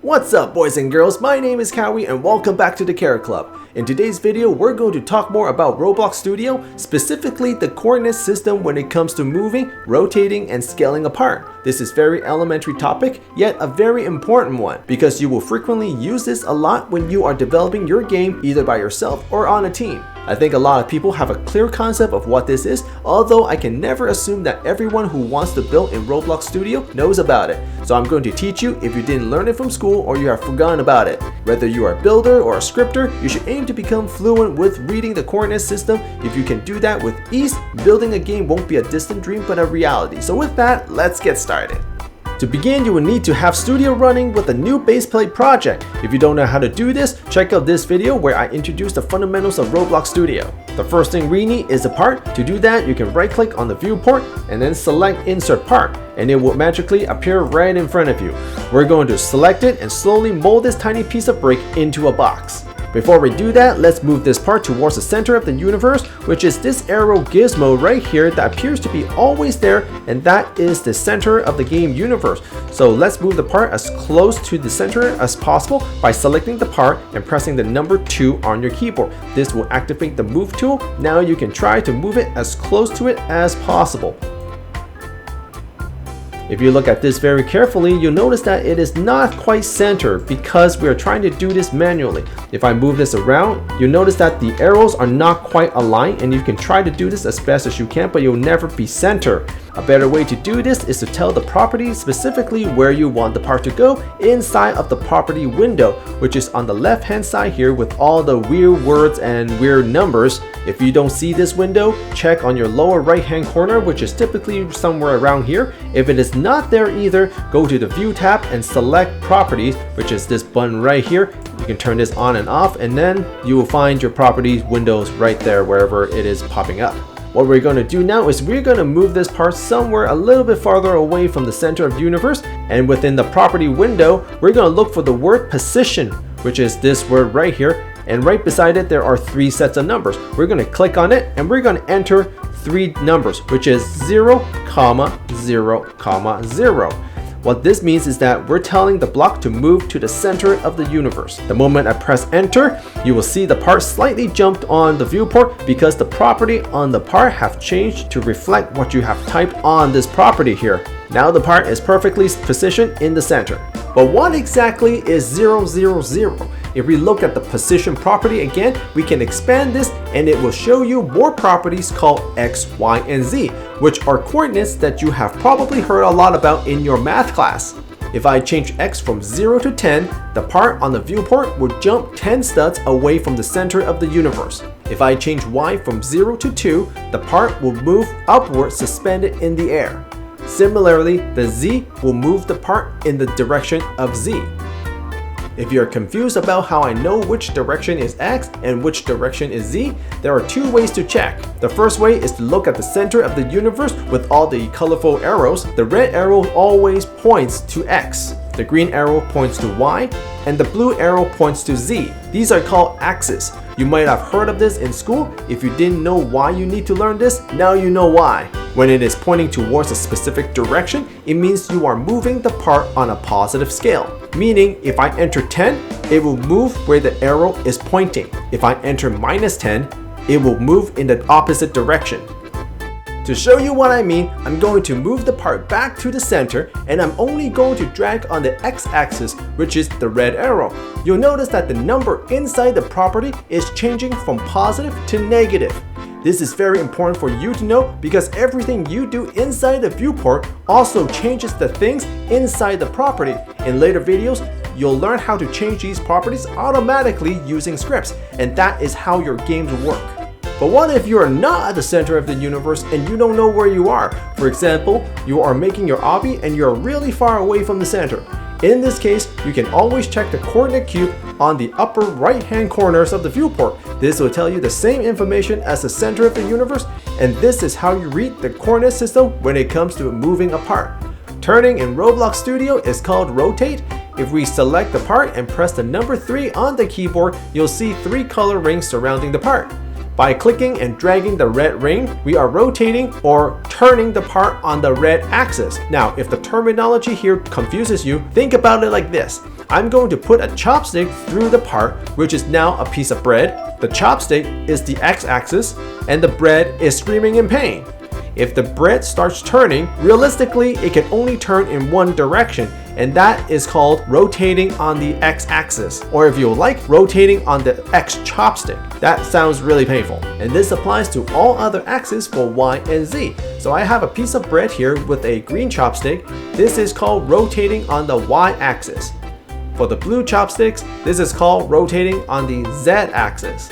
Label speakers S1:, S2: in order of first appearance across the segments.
S1: What's up, boys and girls? My name is Cowwy and welcome back to the Carrot Club. In today's video, we're going to talk more about Roblox Studio, specifically the coordinate system when it comes to moving, rotating, and scaling apart. This is a very elementary topic, yet a very important one, because you will frequently use this a lot when you are developing your game either by yourself or on a team. I think a lot of people have a clear concept of what this is, although I can never assume that everyone who wants to build in Roblox Studio knows about it. So I'm going to teach you if you didn't learn it from school or you have forgotten about it. Whether you are a builder or a scripter, you should aim to become fluent with reading the coordinate system. If you can do that with ease, building a game won't be a distant dream but a reality. So with that, let's get started. To begin, you will need to have Studio running with a new baseplate project. If you don't know how to do this, check out this video where I introduce the fundamentals of Roblox Studio. The first thing we need is a part. To do that, you can right click on the viewport and then select Insert Part, and it will magically appear right in front of you. We're going to select it and slowly mold this tiny piece of brick into a box. Before we do that, let's move this part towards the center of the universe, which is this arrow gizmo right here that appears to be always there, and that is the center of the game universe. So let's move the part as close to the center as possible by selecting the part and pressing the number 2 on your keyboard. This will activate the move tool. Now you can try to move it as close to it as possible. If you look at this very carefully, you'll notice that it is not quite centered because we are trying to do this manually. If I move this around, you'll notice that the arrows are not quite aligned, and you can try to do this as best as you can, but you'll never be centered. A better way to do this is to tell the property specifically where you want the part to go inside of the property window, which is on the left hand side here with all the weird words and weird numbers. If you don't see this window, check on your lower right hand corner, which is typically somewhere around here. If it is not there either, go to the View tab and select Properties, which is this button right here. You can turn this on and off, and then you will find your properties windows right there wherever it is popping up. What we're going to do now is we're going to move this part somewhere a little bit farther away from the center of the universe, and within the property window, we're going to look for the word position, which is this word right here, and right beside it there are 3 sets of numbers. We're going to click on it and we're going to enter 3 numbers, which is 0, 0, 0. What this means is that we're telling the block to move to the center of the universe. The moment I press enter, you will see the part slightly jumped on the viewport because the property on the part have changed to reflect what you have typed on this property here. Now the part is perfectly positioned in the center. But what exactly is 0, 0, 0? If we look at the position property again, we can expand this and it will show you more properties called X, Y, and Z, which are coordinates that you have probably heard a lot about in your math class. If I change X from 0 to 10, the part on the viewport will jump 10 studs away from the center of the universe. If I change Y from 0 to 2, the part will move upward suspended in the air. Similarly, the Z will move the part in the direction of Z. If you're confused about how I know which direction is X and which direction is Z, there are 2 ways to check. The first way is to look at the center of the universe with all the colorful arrows. The red arrow always points to X, the green arrow points to Y, and the blue arrow points to Z. These are called axes. You might have heard of this in school. If you didn't know why you need to learn this, now you know why. When it is pointing towards a specific direction, it means you are moving the part on a positive scale. Meaning, if I enter 10, it will move where the arrow is pointing. If I enter -10, it will move in the opposite direction. To show you what I mean, I'm going to move the part back to the center, and I'm only going to drag on the x-axis, which is the red arrow. You'll notice that the number inside the property is changing from positive to negative. This is very important for you to know because everything you do inside the viewport also changes the things inside the property. In later videos, you'll learn how to change these properties automatically using scripts, and that is how your games work. But what if you are not at the center of the universe and you don't know where you are? For example, you are making your obby and you're really far away from the center. In this case, you can always check the coordinate cube on the upper right hand corners of the viewport. This will tell you the same information as the center of the universe, and this is how you read the coordinate system when it comes to moving a part. Turning in Roblox Studio is called rotate. If we select the part and press the number 3 on the keyboard, you'll see 3 color rings surrounding the part. By clicking and dragging the red ring, we are rotating or turning the part on the red axis. Now, if the terminology here confuses you, think about it like this. I'm going to put a chopstick through the part, which is now a piece of bread. The chopstick is the x-axis, and the bread is screaming in pain. If the bread starts turning, realistically, it can only turn in one direction, and that is called rotating on the x-axis, or if you like, rotating on the x chopstick. That sounds really painful, and this applies to all other axes for y and z. So I have a piece of bread here with a green chopstick. This is called rotating on the y-axis. For the blue chopsticks, this is called rotating on the z-axis.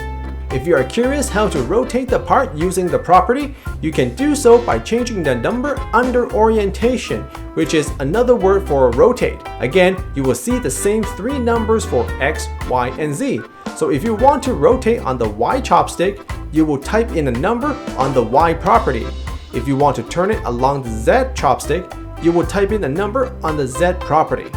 S1: If you are curious how to rotate the part using the property, you can do so by changing the number under orientation, which is another word for rotate. Again, you will see the same three numbers for x, y, and z. So if you want to rotate on the y chopstick, you will type in a number on the y property. If you want to turn it along the z chopstick, you will type in a number on the z property.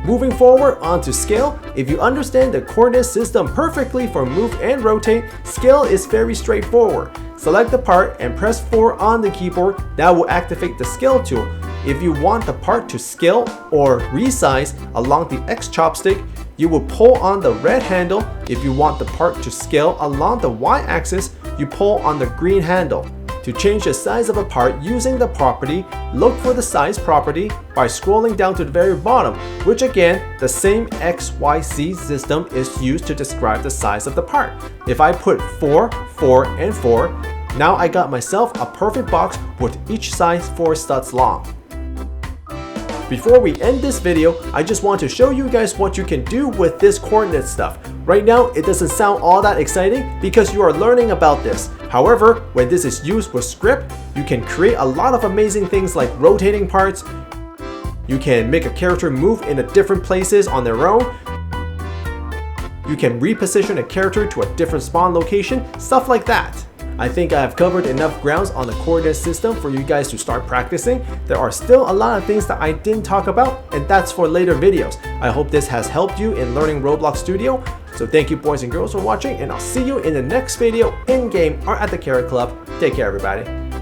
S1: Moving forward onto scale, if you understand the coordinate system perfectly for move and rotate, scale is very straightforward. Select the part and press 4 on the keyboard. That will activate the scale tool. If you want the part to scale or resize along the X chopstick, you will pull on the red handle. If you want the part to scale along the Y axis, you pull on the green handle. To change the size of a part using the property, look for the size property by scrolling down to the very bottom, which again, the same X, Y, Z system is used to describe the size of the part. If I put 4, 4, and 4, now I got myself a perfect box with each size 4 studs long. Before we end this video, I just want to show you guys what you can do with this coordinate stuff. Right now, it doesn't sound all that exciting because you are learning about this. However, when this is used with script, you can create a lot of amazing things like rotating parts. You can make a character move in different places on their own. You can reposition a character to a different spawn location, stuff like that. I think I have covered enough grounds on the coordinate system for you guys to start practicing. There are still a lot of things that I didn't talk about, and that's for later videos. I hope this has helped you in learning Roblox Studio. So thank you boys and girls for watching, and I'll see you in the next video in-game or at the Carrot Club. Take care everybody.